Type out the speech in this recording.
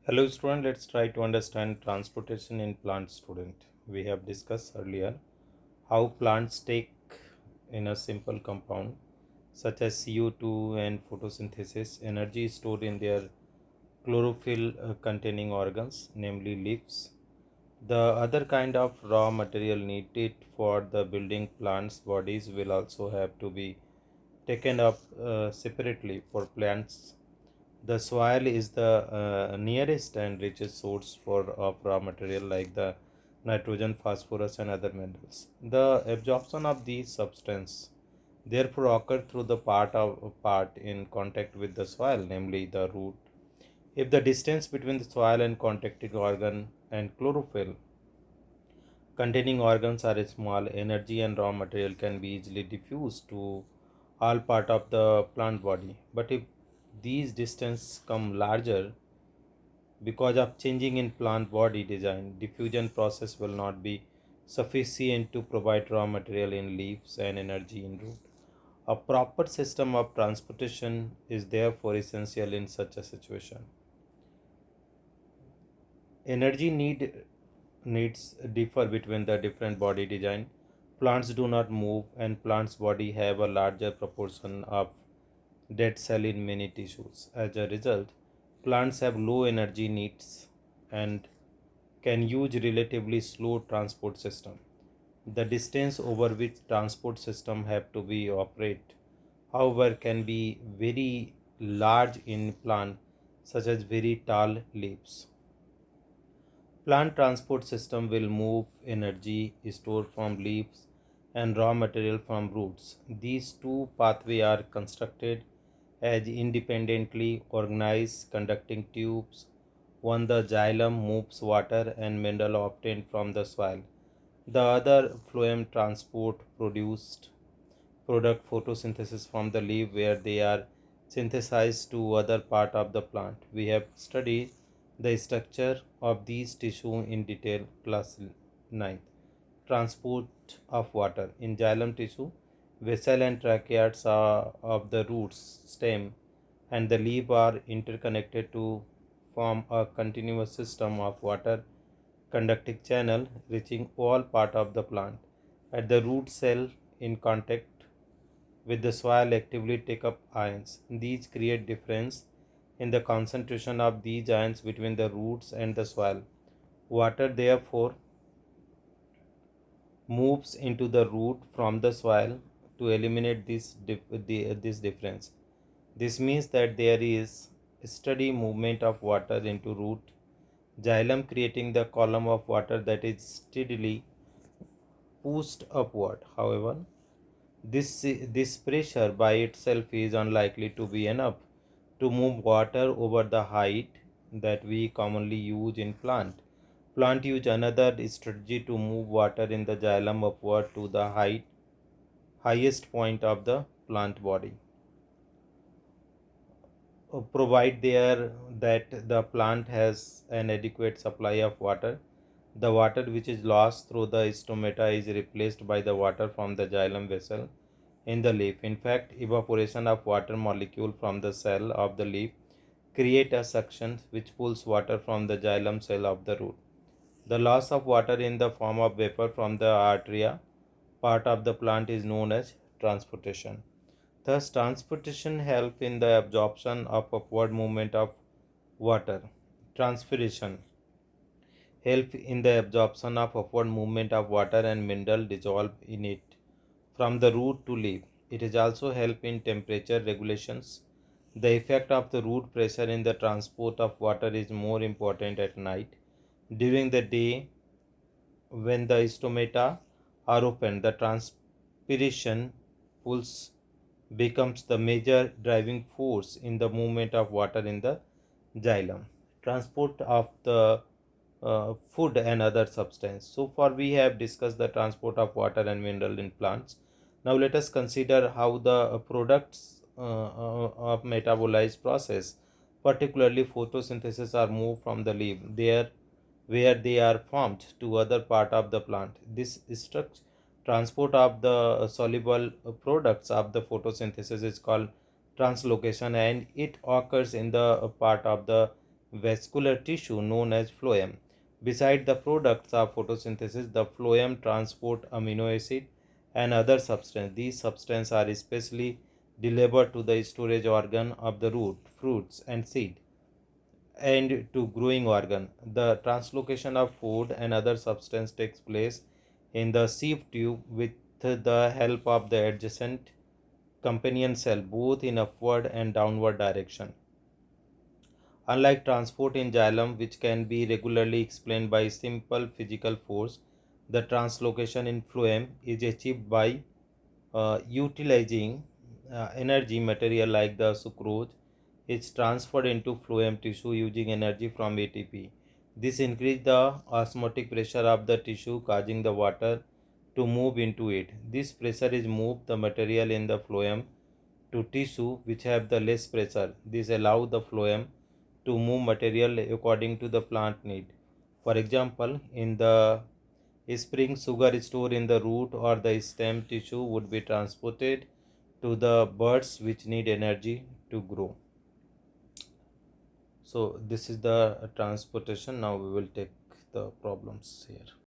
Hello student, let's try to understand transportation in plant student. We have discussed earlier how plants take in a simple compound such as CO2 and photosynthesis energy stored in their chlorophyll containing organs, namely leaves. The other kind of raw material needed for the building plants bodies will also have to be taken up separately for plants. The soil is the nearest and richest source of raw material like the nitrogen, phosphorus, and other minerals. The absorption of these substances therefore occur through the part in contact with the soil, namely the root. If the distance between the soil and contacting organ and chlorophyll containing organs are small, energy and raw material can be easily diffused to all part of the plant body. But if these distances come larger, because of changing in plant body design, diffusion process will not be sufficient to provide raw material in leaves and energy in root. A proper system of transportation is therefore essential in such a situation. Energy needs differ between the different body design. Plants do not move, and plants' body have a larger proportion of dead cell in many tissues. As a result, plants have low energy needs and can use relatively slow transport system. The distance over which transport system have to be operate, however, can be very large in plant such as very tall leaves. Plant transport system will move energy stored from leaves and raw material from roots. These two pathways are constructed as independently organized conducting tubes. One, the xylem, moves water and mineral obtained from the soil. The other, phloem, transport produced product photosynthesis from the leaf where they are synthesized to other part of the plant. We have studied the structure of these tissue in detail class 9. Transport of water. In xylem tissue, vessel and tracheids of the roots, stem and the leaf are interconnected to form a continuous system of water conducting channel reaching all part of the plant. At the root cell in contact with the soil actively take up ions. These create difference in the concentration of these ions between the roots and the soil. Water therefore moves into the root from the soil to eliminate this difference. This means that there is steady movement of water into root xylem creating the column of water that is steadily pushed upward. However, this pressure by itself is unlikely to be enough to move water over the height that we commonly use in plant. Plant use another strategy to move water in the xylem upward to the highest point of the plant body. Provide there that the plant has an adequate supply of water. The water which is lost through the stomata is replaced by the water from the xylem vessel in the leaf. In fact, evaporation of water molecule from the cell of the leaf create a suction which pulls water from the xylem cell of the root. The loss of water in the form of vapor from the arteria part of the plant is known as transportation. Thus, transportation help in the absorption of upward movement of water. Transpiration help in the absorption of upward movement of water and mineral dissolved in it from the root to leaf. It is also help in temperature regulations. The effect of the root pressure in the transport of water is more important at night. During the day, when the stomata are open, the transpiration pulse becomes the major driving force in the movement of water in the xylem. Transport of the food and other substance. So far we have discussed the transport of water and mineral in plants. Now let us consider how the products of metabolized process, particularly photosynthesis, are moved from the leaf there where they are formed to other part of the plant. This structure transport of the soluble products of the photosynthesis is called translocation, and it occurs in the part of the vascular tissue known as phloem. Beside the products of photosynthesis, the phloem transport amino acid and other substances. These substances are especially delivered to the storage organ of the root, fruits, and seed, and to growing organ. The translocation of food and other substance takes place in the sieve tube with the help of the adjacent companion cell, both in upward and downward direction. Unlike transport in xylem, which can be regularly explained by simple physical force, the translocation in phloem is achieved by utilizing energy. Material like the sucrose is transferred into phloem tissue using energy from ATP. This increases the osmotic pressure of the tissue, causing the water to move into it. This pressure is moved the material in the phloem to tissue which have the less pressure. This allows the phloem to move material according to the plant need. For example, in the spring, sugar stored in the root or the stem tissue would be transported to the buds which need energy to grow. So this is the transportation. Now we will take the problems here.